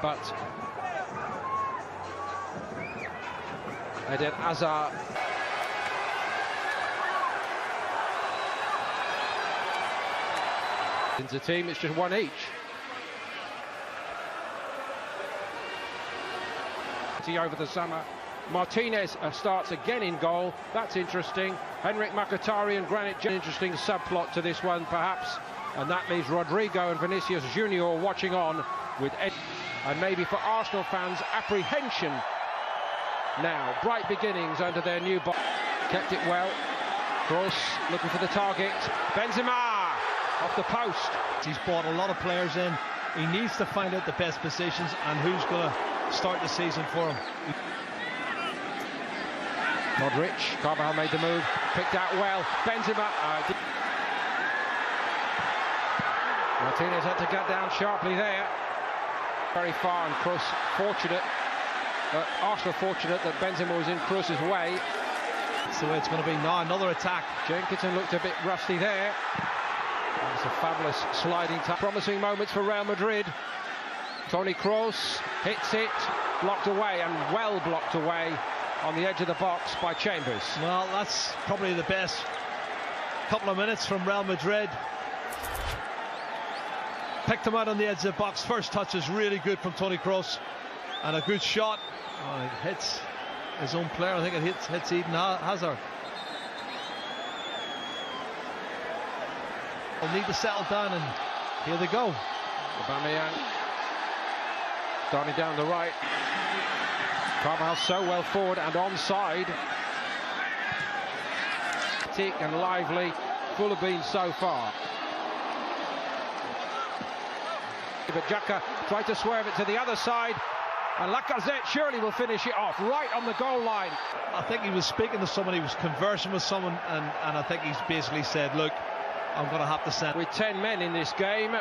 but Eden Hazard. Into team, it's just one each. Over the summer, Martinez starts again in goal. That's interesting. Henrik Mkhitaryan and Granit, interesting subplot to this one, perhaps. And that leaves Rodrigo and Vinicius Junior watching on with Ed. And maybe for Arsenal fans, apprehension now. Bright beginnings under their new boss. Kept it well. Kroos looking for the target. Benzema off the post. He's brought a lot of players in. He needs to find out the best positions and who's going to start the season for him. Modric, Carvajal made the move, picked out well. Benzema. Martinez had to get down sharply there. Very far, and Kroos fortunate. Arsenal fortunate that Benzema was in Kroos's way. That's the way it's going to be now. Another attack. Jenkinson looked a bit rusty there. It's a fabulous sliding tackle. Promising moments for Real Madrid. Toni Kroos hits it, blocked away, and well blocked away on the edge of the box by Chambers. Well, that's probably the best couple of minutes from Real Madrid. Picked him out on the edge of the box. First touch is really good from Toni Kroos, and a good shot. Oh, it hits his own player. I think it hits Eden Hazard. They'll need to settle down, and here they go. Aubameyang starting down the right. Carvajal so well forward and onside. Tick and lively, full of beans so far. But Xhaka tried to swerve it to the other side, and Lacazette surely will finish it off right on the goal line. I think he was speaking to someone, he was conversing with someone, and I think he's basically said, look, I'm going to have to send. With 10 men in this game.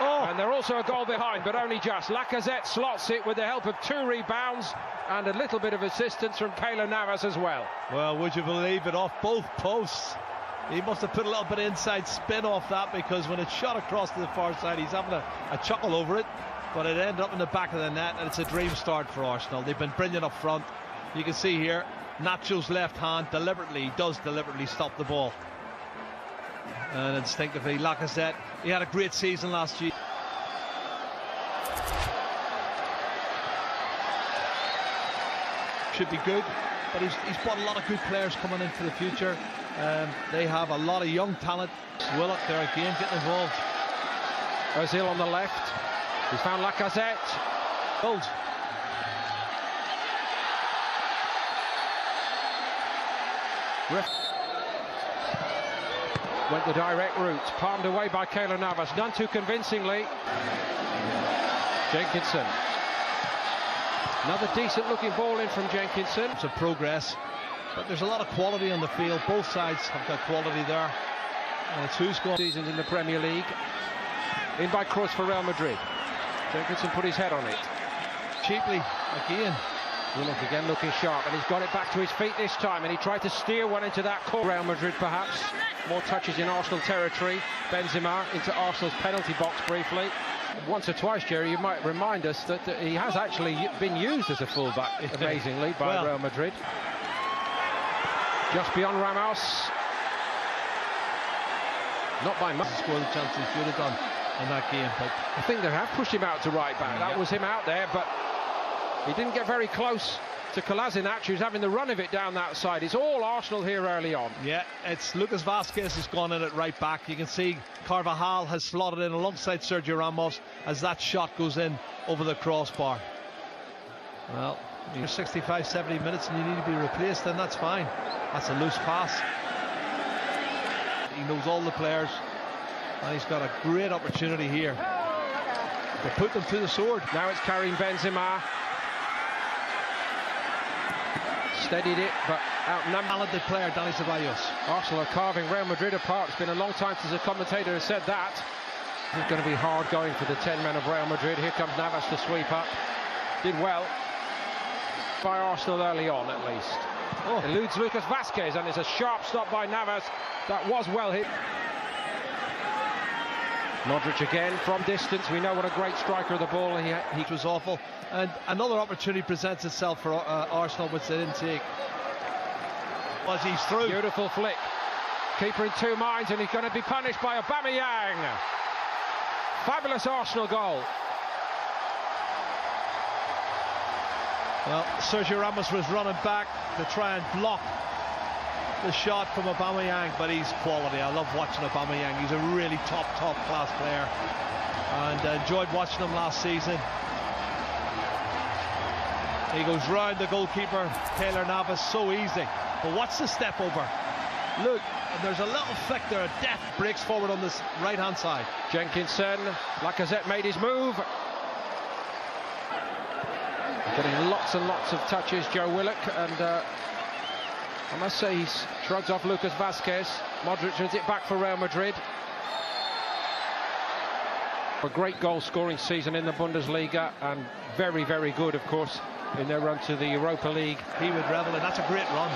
Oh. And they're also a goal behind, but only just. Lacazette slots it with the help of 2 rebounds and a little bit of assistance from Keylor Navas as well. Well, would you believe it, off both posts. He must have put a little bit of inside spin off that, because when it's shot across to the far side, he's having a chuckle over it, but it ended up in the back of the net, and it's a dream start for Arsenal. They've been brilliant up front. You can see here, Nacho's left hand does deliberately stop the ball. And instinctively, Lacazette, he had a great season last year. Should be good, but he's brought a lot of good players coming in for the future. They have a lot of young talent. Willock there again getting involved. Ozil on the left. He's found Lacazette. Goals. Went the direct route, palmed away by Keylor Navas, none too convincingly. Jenkinson. Another decent looking ball in from Jenkinson. It's a progress, but there's a lot of quality on the field. Both sides have got quality there. And it's who's going seasons in the Premier League. In by Kroos for Real Madrid. Jenkinson put his head on it. Cheaply again. Willock again looking sharp, and he's got it back to his feet this time, and he tried to steer one into that corner. Real Madrid perhaps. More touches in Arsenal territory. Benzema into Arsenal's penalty box briefly. Once or twice, Jerry, you might remind us that he has actually been used as a fullback, amazingly, by Real Madrid. Just beyond Ramos. Not by much. Score the chance he should have done in that game, but I think they have pushed him out to right back. That was him out there, but he didn't get very close to Kolasinac, who's having the run of it down that side. It's all Arsenal here early on. Yeah, it's Lucas Vazquez has gone in at right back. You can see Carvajal has slotted in alongside Sergio Ramos as that shot goes in over the crossbar. Well, you're 65, 70 minutes and you need to be replaced, then that's fine. That's a loose pass. He knows all the players, and he's got a great opportunity here to put them to the sword. Now it's Karim Benzema. Steadied it, but outnumbered. Talented player, Dani Ceballos. Arsenal are carving Real Madrid apart. It's been a long time since a commentator has said that. It's going to be hard going for the 10 men of Real Madrid. Here comes Navas to sweep up. Did well by Arsenal early on, at least. Oh. Eludes Lucas Vazquez, and it's a sharp stop by Navas. That was well hit. Modric again from distance. We know what a great striker of the ball he was awful. And another opportunity presents itself for Arsenal, which they didn't take. Was he's through. Beautiful flick. Keeper in two minds, and he's going to be punished by Aubameyang. Fabulous Arsenal goal. Well, Sergio Ramos was running back to try and block the shot from Aubameyang, but he's quality. I love watching Aubameyang. He's a really top class player, and enjoyed watching him last season. He goes round the goalkeeper, Keylor Navas, so easy. But watch the step over. Look, and there's a little flick there. Death breaks forward on this right-hand side. Jenkinson, Lacazette made his move. Getting lots and lots of touches, Joe Willock, and I must say he shrugs off Lucas Vazquez. Modric turns it back for Real Madrid. A great goal-scoring season in the Bundesliga, and very, very good, of course, in their run to the Europa League. He would revel in. That's a great run.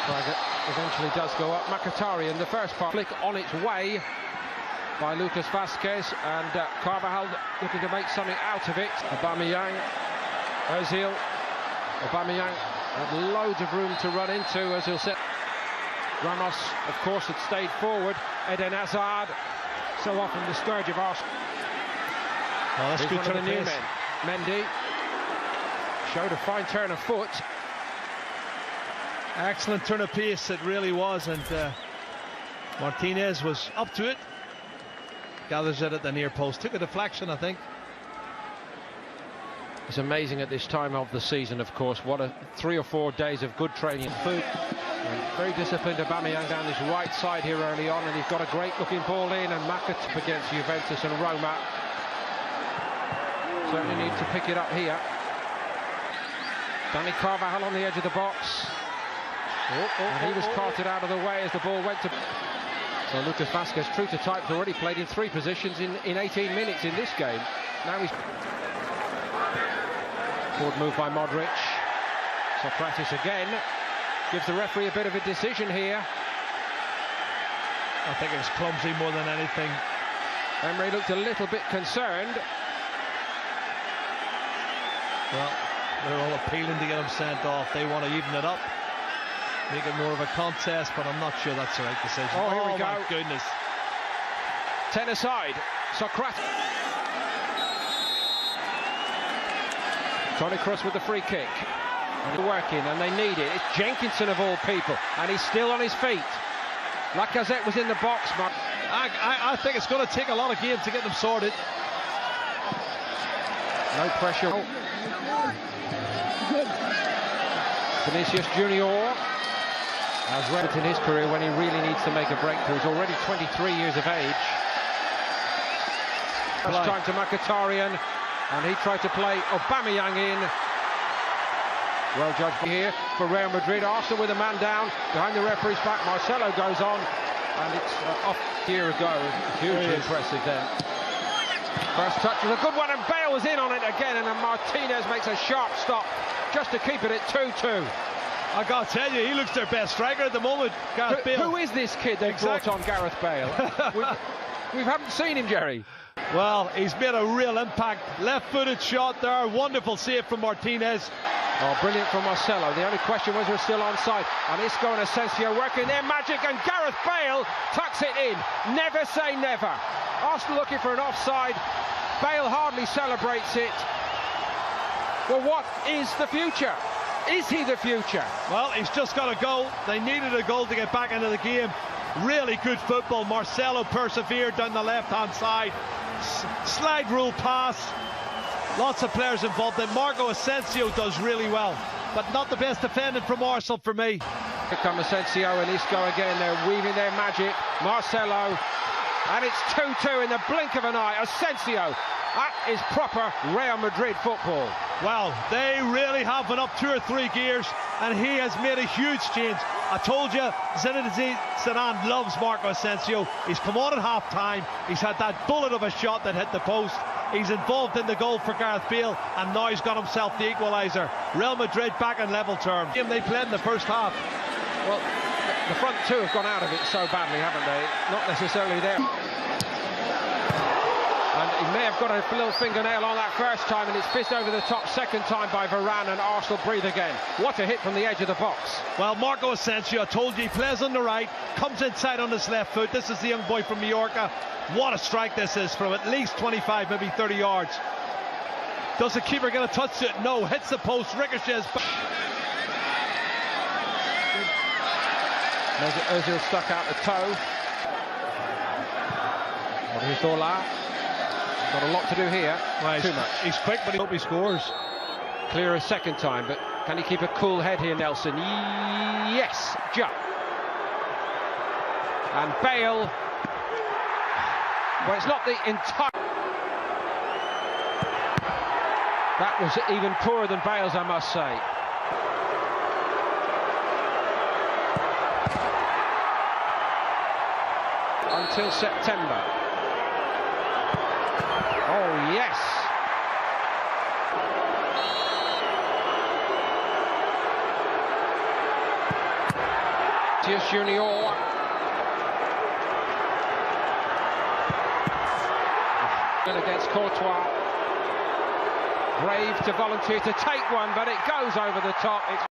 Braga eventually does go up. Mkhitaryan, the first part, flick on its way by Lucas Vazquez, and Carvajal looking to make something out of it. Aubameyang, Ozil. Aubameyang had loads of room to run into. Ozil set. Ramos, of course, had stayed forward. Eden Hazard, so often the scourge of Arsenal. Oh, that's good one of the new men. Mendy showed a fine turn of foot. Excellent turn of pace, it really was, and Martinez was up to it. Gathers it at the near post. Took a deflection, I think. It's amazing at this time of the season, of course. What a 3 or 4 days of good training. Food. And very disciplined Aubameyang down this right side here early on, and he's got a great looking ball in, and Mkhitaryan against Juventus and Roma. Certainly need to pick it up here. Dani Carvajal on the edge of the box. And he was carted out of the way as the ball went to... So Lucas Vazquez, true to type, has already played in 3 positions in 18 minutes in this game. Now he's... Forward move by Modric. Socrates again. Gives the referee a bit of a decision here. I think it was clumsy more than anything. Emery looked a little bit concerned. Well, they're all appealing to get him sent off. They want to even it up, make it more of a contest, but I'm not sure that's the right decision. Oh, here we go. My goodness. 10 aside. Socrates. Toni Kroos with the free kick. And they're working, and they need it. It's Jenkinson of all people, and he's still on his feet. Lacazette was in the box. I think it's going to take a lot of games to get them sorted. No pressure. Oh. Vinicius Junior has read in his career when he really needs to make a breakthrough. He's already 23 years of age. First time to Mkhitaryan, and he tried to play Aubameyang in. Well judged here for Real Madrid. Arsenal with a man down behind the referee's back. Marcelo goes on, and it's off a year ago. Hugely impressive then. First touch was a good one, and Bale was in on it again, and then Martinez makes a sharp stop just to keep it at 2-2. I gotta tell you, he looks their best striker at the moment, Gareth Bale. Who is this kid they've brought on, Gareth Bale? we haven't seen him, Jerry. Well, he's made a real impact. Left-footed shot there, wonderful save from Martinez. Oh, brilliant from Marcelo. The only question was we're still onside. And Isco and Asensio working their magic, and Gareth Bale tucks it in. Never say never. Arsenal looking for an offside. Bale hardly celebrates it. Well, what is the future? Is he the future? Well, he's just got a goal. They needed a goal to get back into the game. Really good football. Marcelo persevered down the left-hand side. Slide rule pass. Lots of players involved. And Marco Asensio does really well, but not the best defending from Arsenal for me. Here come Asensio and Isco again. They're weaving their magic. Marcelo, and it's 2-2 in the blink of an eye. Asensio. That is proper Real Madrid football. Well, they really have been up 2 or 3 gears, and he has made a huge change. I told you, Zinedine Zidane loves Marco Asensio. He's come on at half-time. He's had that bullet of a shot that hit the post. He's involved in the goal for Gareth Bale, and now he's got himself the equaliser. Real Madrid back in level terms. They played in the first half. Well, the front two have gone out of it so badly, haven't they? Not necessarily there. may have got a little fingernail on that first time, and it's fizzed over the top second time by Varane, and Arsenal breathe again. What a hit from the edge of the box. Well, Marco Asensio, I told you, he plays on the right, comes inside on his left foot. This is the young boy from Mallorca. What a strike this is from at least 25, maybe 30 yards. Does the keeper get a touch to it? No, hits the post, ricochets back. Ozil stuck out the toe. Adalah. Got a lot to do here. Well, Too much. He's quick, but I hope he scores. Clear a second time, but can he keep a cool head here, Nelson? Yes, jump. And Bale. Well, it's not the entire. That was even poorer than Bale's, I must say. Until September. Oh, yes. Vinicius Junior. Against Courtois. Brave to volunteer to take one, but it goes over the top. It's